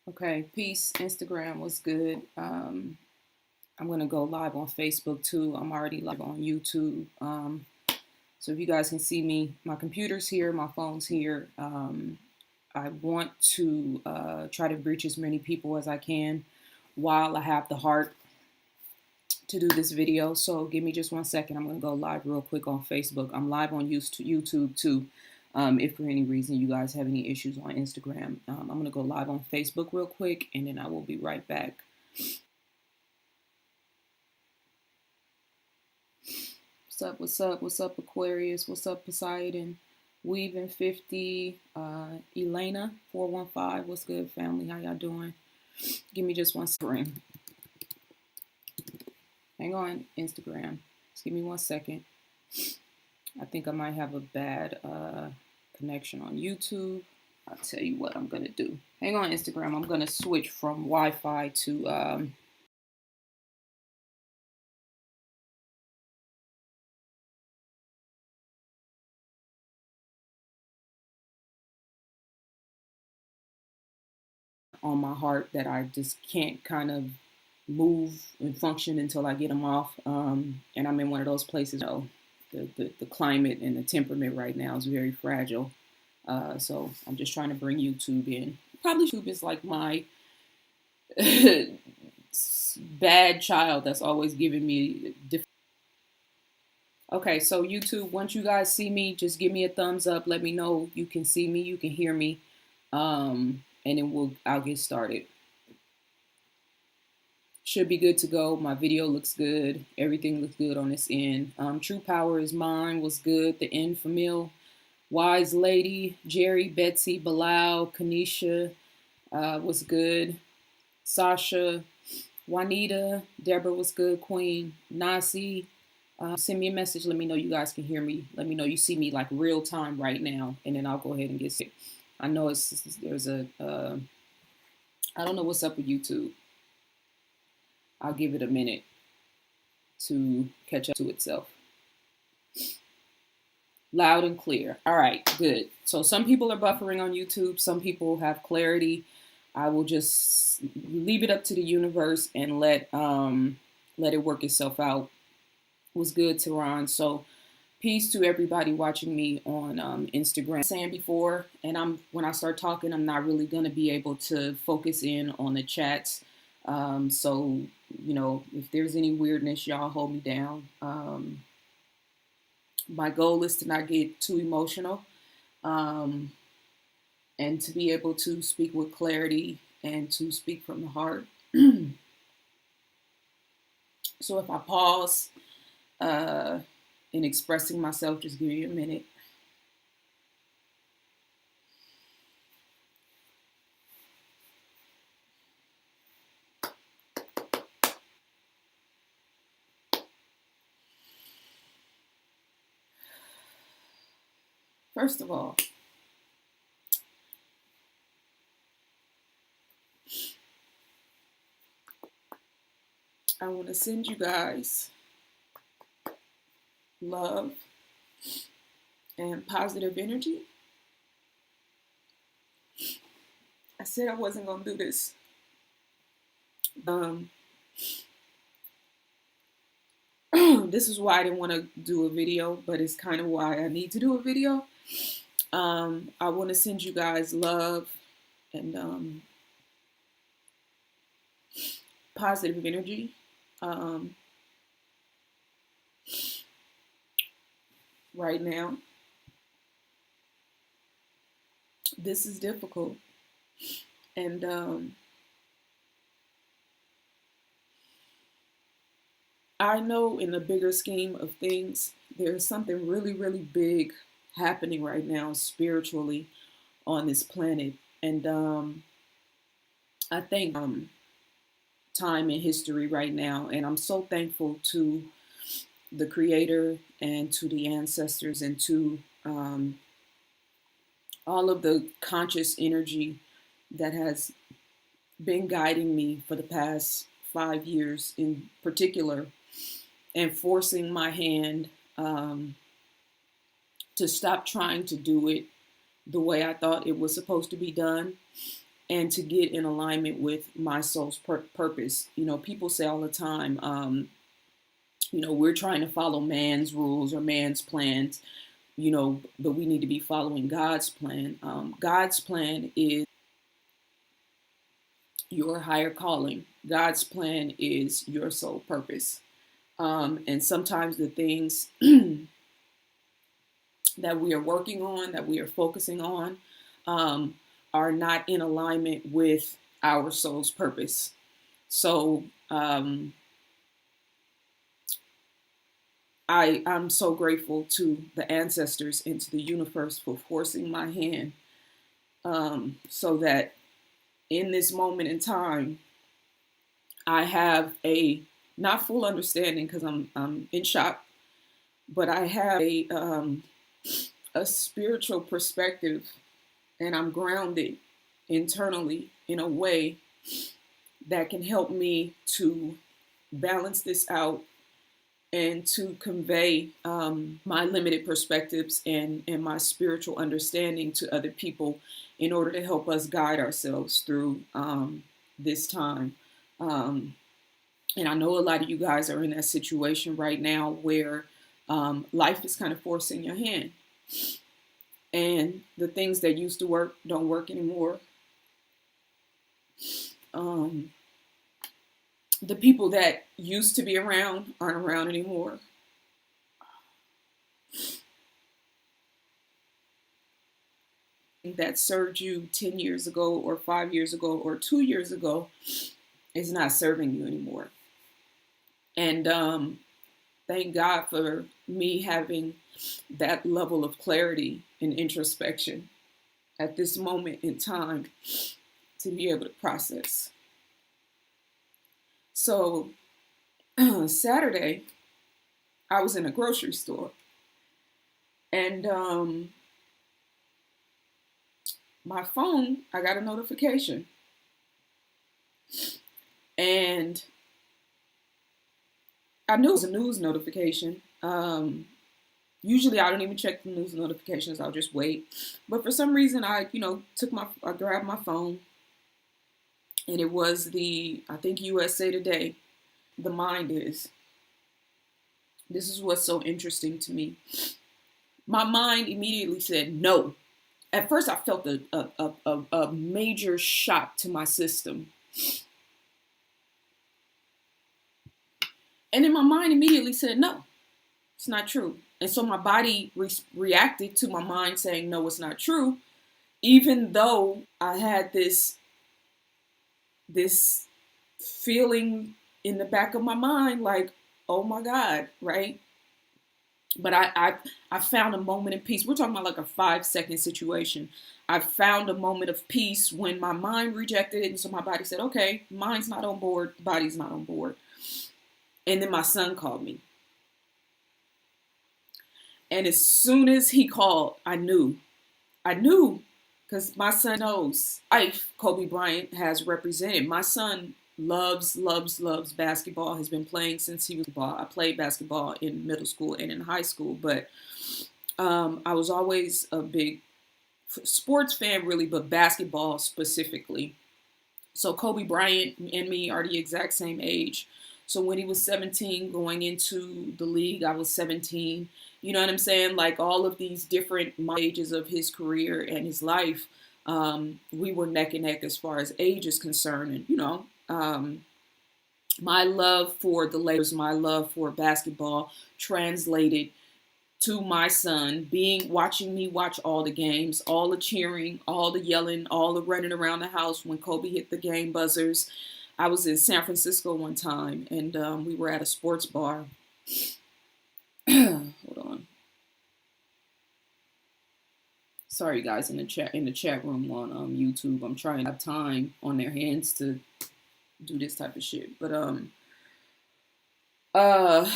Okay, peace. Instagram was good. I'm gonna go live on Facebook too. I'm already live on YouTube. So if you guys can see me, my computer's here, my phone's here. I want to try to reach as many people as I can while I have the heart to do this video. So give me just 1 second. I'm gonna go live real quick on Facebook. I'm live on YouTube too. If for any reason you guys have any issues on Instagram, I'm gonna go live on Facebook real quick, and then I will be right back. What's up? What's up? What's up, Aquarius? What's up, Poseidon? Weaving 50, Elena 415. What's good, family? How y'all doing? Give me just 1 second. Hang on, Instagram. Just give me 1 second. I think I might have a bad connection on YouTube. I'll tell you what I'm gonna do. Hang on, Instagram. I'm gonna switch from Wi-Fi to on my heart that I just can't kind of move and function until I get them off. And I'm in one of those places, you know, the climate and the temperament right now is very fragile. So I'm just trying to bring YouTube in. Probably YouTube is like my bad child that's always giving me different. Okay, so YouTube, once you guys see me, just give me a thumbs up. Let me know you can see me, you can hear me, and then I'll get started. Should be good to go. My video looks good. Everything looks good on this end. True Power is mine. Was good. The end for Mill. Wise Lady, Jerry, Betsy, Bilal, Kanisha was good. Sasha, Juanita, Deborah was good. Queen, Nasi. Send me a message. Let me know you guys can hear me. Let me know you see me like real time right now, and then I'll go ahead and get sick. I know there's a I don't know what's up with YouTube. I'll give it a minute to catch up to itself. Loud and clear. All right, good. So some people are buffering on YouTube. Some people have clarity. I will just leave it up to the universe and let it work itself out. It was good, Tehran. So peace to everybody watching me on Instagram. Saying before, and when I start talking, I'm not really gonna be able to focus in on the chats. So you know, if there's any weirdness, y'all hold me down. My goal is to not get too emotional, and to be able to speak with clarity and to speak from the heart. So if I pause in expressing myself, just give me a minute. First of all, I want to send you guys love and positive energy. I said I wasn't going to do this. This is why I didn't want to do a video, but it's kind of why I need to do a video. I want to send you guys love and positive energy. Right now, this is difficult, and I know in the bigger scheme of things, there's something really, really big happening right now spiritually on this planet. And I think time in history right now. And I'm so thankful to the creator and to the ancestors and to all of the conscious energy that has been guiding me for the past 5 years in particular and forcing my hand to stop trying to do it the way I thought it was supposed to be done and to get in alignment with my soul's purpose. You know, people say all the time, you know, we're trying to follow man's rules or man's plans, you know, but we need to be following God's plan. God's plan is your higher calling. God's plan is your soul purpose. And sometimes the things that we are working on, that we are focusing on, are not in alignment with our soul's purpose. So I'm so grateful to the ancestors and to the universe for forcing my hand, so that in this moment in time, I have a not full understanding because I'm in shock, but I have a spiritual perspective, and I'm grounded internally in a way that can help me to balance this out and to convey my limited perspectives and my spiritual understanding to other people in order to help us guide ourselves through this time. And I know a lot of you guys are in that situation right now where life is kind of forcing your hand. And the things that used to work don't work anymore. The people that used to be around aren't around anymore. That served you 10 years ago or 5 years ago or 2 years ago is not serving you anymore. And thank God for me having that level of clarity and introspection at this moment in time to be able to process. So Saturday, I was in a grocery store, and my phone, I got a notification, and I knew it was a news notification. Usually I don't even check the news notifications. I'll just wait. But for some reason, I grabbed my phone, and it was I think USA Today. The mind is. This is what's so interesting to me. My mind immediately said no. At first, I felt a major shock to my system. And then my mind immediately said, no, it's not true. And so my body reacted to my mind saying, no, it's not true. Even though I had this feeling in the back of my mind like, oh my God, right? But I found a moment of peace. We're talking about like a 5-second situation. I found a moment of peace when my mind rejected it. And so my body said, okay, mind's not on board, body's not on board. And then my son called me. And as soon as he called, I knew because my son knows. Kobe Bryant has represented. My son loves basketball, has been playing since he was ball. I played basketball in middle school and in high school, but I was always a big sports fan really, but basketball specifically. So Kobe Bryant and me are the exact same age. So when he was 17 going into the league, I was 17. You know what I'm saying? Like all of these different ages of his career and his life, we were neck and neck as far as age is concerned. And, you know, my love for the Lakers, my love for basketball translated to my son watching me watch all the games, all the cheering, all the yelling, all the running around the house when Kobe hit the game buzzers. I was in San Francisco one time, and we were at a sports bar. Hold on. Sorry, guys, in the chat room on YouTube. I'm trying to have time on their hands to do this type of shit. But uh,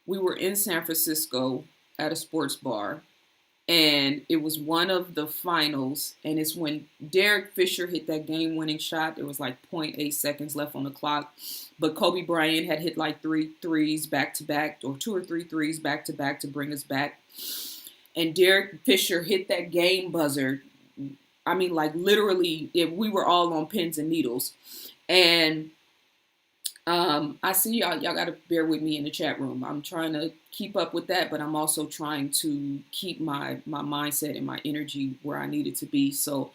we were in San Francisco at a sports bar, and it was one of the finals, and it's when Derek Fisher hit that game-winning shot. There was like zero point 0.8 seconds left on the clock, but Kobe Bryant had hit like 3 threes back to back, or 2 or 3 threes back to back to bring us back. And Derek Fisher hit that game buzzer. I mean, like literally, we were all on pins and needles. And I see y'all. Y'all got to bear with me in the chat room. I'm trying to keep up with that, but I'm also trying to keep my mindset and my energy where I need it to be. So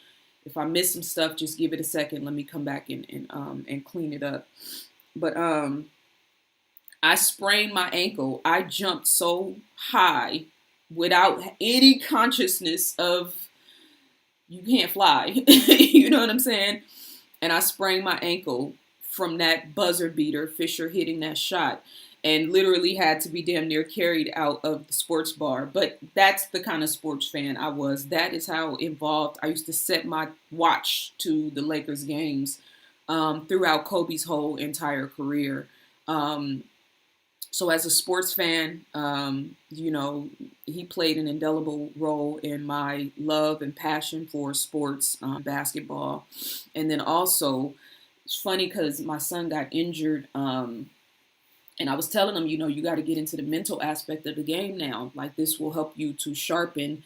if I miss some stuff, just give it a second. Let me come back and clean it up. But I sprained my ankle. I jumped so high without any consciousness of you can't fly. You know what I'm saying? And I sprained my ankle from that buzzer beater, Fisher hitting that shot, and literally had to be damn near carried out of the sports bar. But that's the kind of sports fan I was. That is how involved I used to set my watch to the Lakers games throughout Kobe's whole entire career. So as a sports fan, you know, he played an indelible role in my love and passion for sports, basketball. And then also, it's funny because my son got injured, and I was telling him, you know, you got to get into the mental aspect of the game now. Like this will help you to sharpen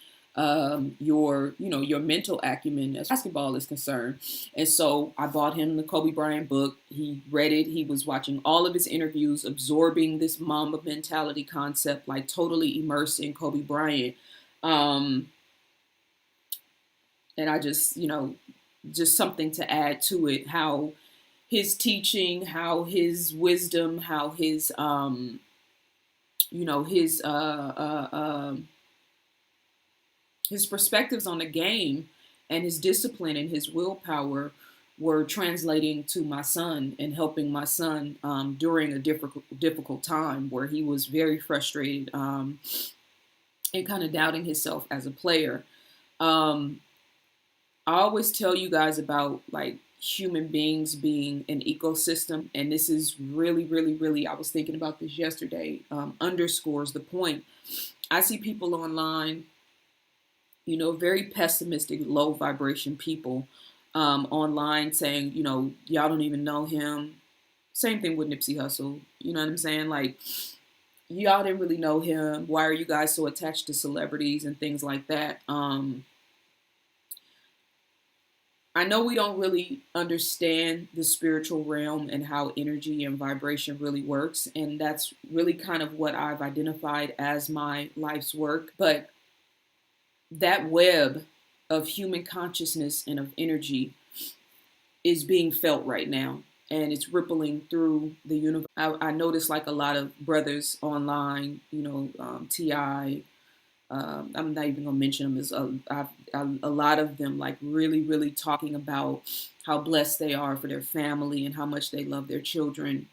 your, you know, your mental acumen as basketball is concerned. And so I bought him the Kobe Bryant book. He read it. He was watching all of his interviews, absorbing this Mamba mentality concept, like totally immersed in Kobe Bryant. And I just, you know, just something to add to it, how his teaching, how his wisdom, how his, you know, his perspectives on the game and his discipline and his willpower were translating to my son and helping my son during a difficult time where he was very frustrated and kind of doubting himself as a player. I always tell you guys about like human beings being an ecosystem, and this is really, really, really, I was thinking about this yesterday, underscores the point. I see people online, you know, very pessimistic, low vibration people online saying, you know, y'all don't even know him. Same thing with Nipsey Hussle. You know what I'm saying? Like, y'all didn't really know him. Why are you guys so attached to celebrities and things like that? I know we don't really understand the spiritual realm and how energy and vibration really works. And that's really kind of what I've identified as my life's work. But that web of human consciousness and of energy is being felt right now. And it's rippling through the universe. I notice like a lot of brothers online, you know, T.I., I'm not even gonna mention them. Is a lot of them like really, really talking about how blessed they are for their family and how much they love their children.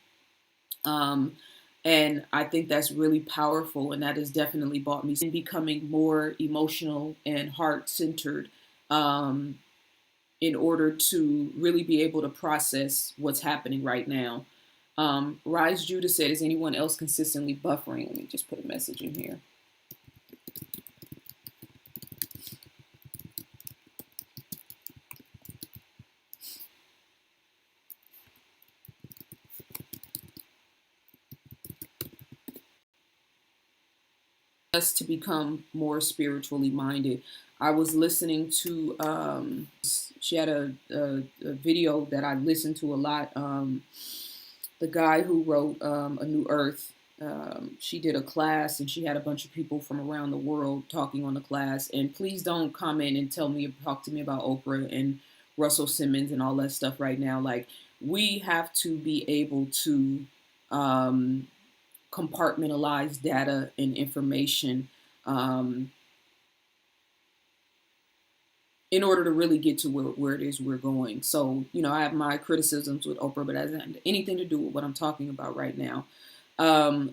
And I think that's really powerful, and that has definitely brought me in becoming more emotional and heart centered in order to really be able to process what's happening right now. Rise Judah said, "Is anyone else consistently buffering?" Let me just put a message in here. Us to become more spiritually minded. I was listening to she had a video that I listened to a lot. The guy who wrote A New Earth. She did a class and she had a bunch of people from around the world talking on the class. And please don't comment and talk to me about Oprah and Russell Simmons and all that stuff right now. Like, we have to be able to compartmentalize data and information. in order to really get to where it is we're going. So, I have my criticisms with Oprah, but it hasn't anything to do with what I'm talking about right now.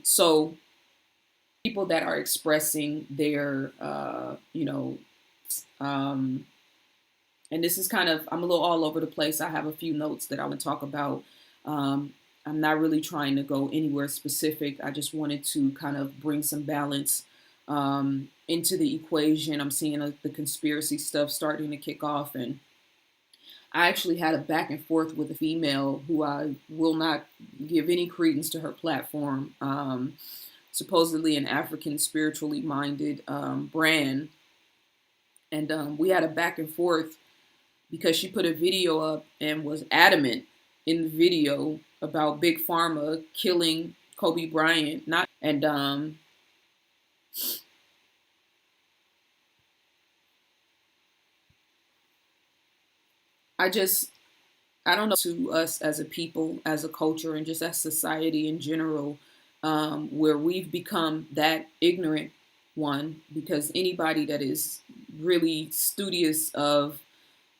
So people that are expressing their, um, and this is kind of, I'm a little all over the place. I have a few notes that I want to talk about. Um, I'm not really trying to go anywhere specific. I just wanted to kind of bring some balance into the equation. I'm seeing the conspiracy stuff starting to kick off, and I actually had a back and forth with a female who I will not give any credence to her platform. Supposedly an African spiritually minded brand. And we had a back and forth because she put a video up and was adamant in the video about Big Pharma killing Kobe Bryant. Not and I just I don't know to us as a people, as a culture, and just as society in general, where we've become that ignorant one because anybody that is really studious of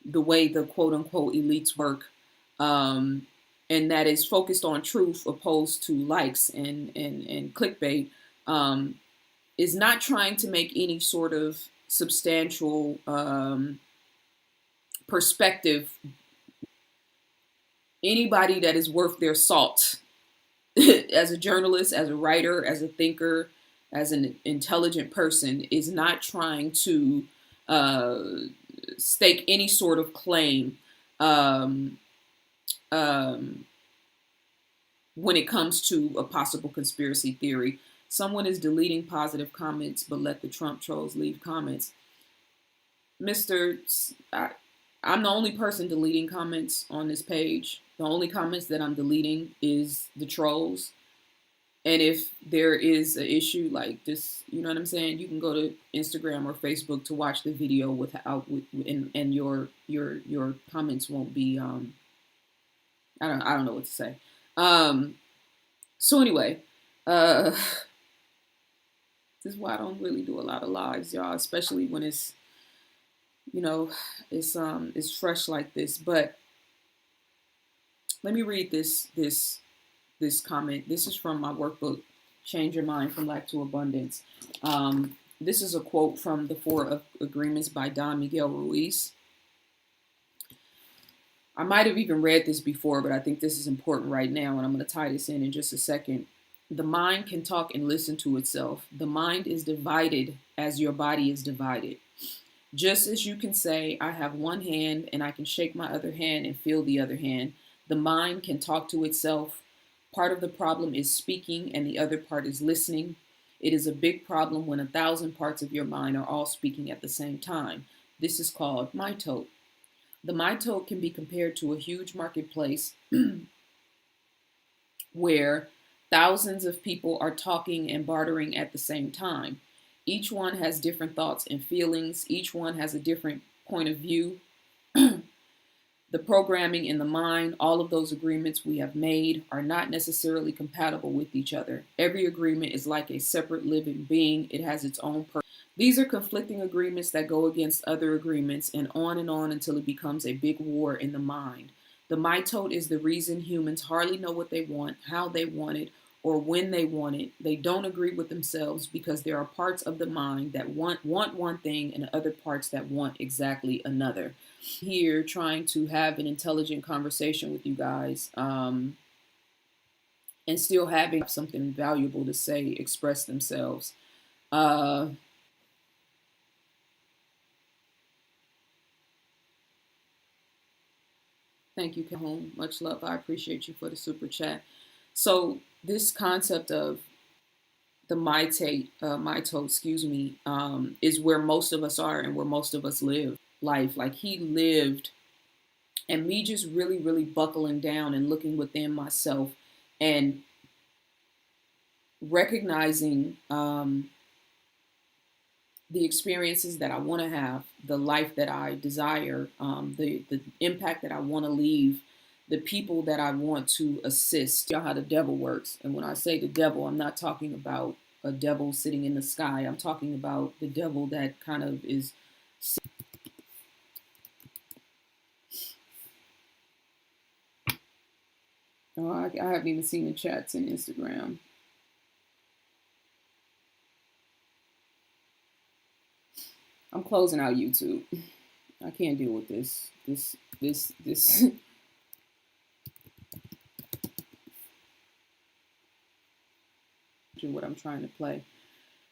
the way the quote unquote elites work, um, and that is focused on truth opposed to likes and clickbait, is not trying to make any sort of substantial perspective. Anybody that is worth their salt as a journalist, as a writer, as a thinker, as an intelligent person is not trying to uh, stake any sort of claim um, um, when it comes to a possible conspiracy theory. Someone is deleting positive comments, but let the Trump trolls leave comments. Mr. I'm the only person deleting comments on this page. The only comments that I'm deleting is the trolls. And if there is an issue like this, you know what I'm saying, you can go to Instagram or Facebook to watch the video and your comments won't be I don't know what to say. Um, so anyway, uh, this is why I don't really do a lot of lives, y'all, especially when it's you know it's fresh like this. But let me read this comment. This is from my workbook, Change Your Mind from Lack to Abundance. This is a quote from The Four Agreements by Don Miguel Ruiz. I might have even read this before, but I think this is important right now, and I'm going to tie this in just a second. The mind can talk and listen to itself. The mind is divided as your body is divided. Just as you can say, I have one hand and I can shake my other hand and feel the other hand, the mind can talk to itself. Part of the problem is speaking and the other part is listening. It is a big problem when 1,000 parts of your mind are all speaking at the same time. This is called mitote. The mitote can be compared to a huge marketplace where thousands of people are talking and bartering at the same time. Each one has different thoughts and feelings. Each one has a different point of view. The programming in the mind, all of those agreements we have made are not necessarily compatible with each other. Every agreement is like a separate living being. It has its own purpose. These are conflicting agreements that go against other agreements and on until it becomes a big war in the mind. The mitote is the reason humans hardly know what they want, how they want it, or when they want it. They don't agree with themselves because there are parts of the mind that want one thing and other parts that want exactly another. Here trying to have an intelligent conversation with you guys, and still having something valuable to say, express themselves. Uh, Thank you, Cajon. Much love. I appreciate you for the super chat. So this concept of the mitote, is where most of us are and where most of us live life. Like he lived, and me just really, really buckling down and looking within myself and recognizing the experiences that I want to have, the life that I desire, the impact that I want to leave, the people that I want to assist. You know how the devil works. And when I say the devil, I'm not talking about a devil sitting in the sky. I'm talking about the devil that kind of is Oh, I haven't even seen the chats in Instagram. I'm closing out YouTube. I can't deal with this. What I'm trying to play.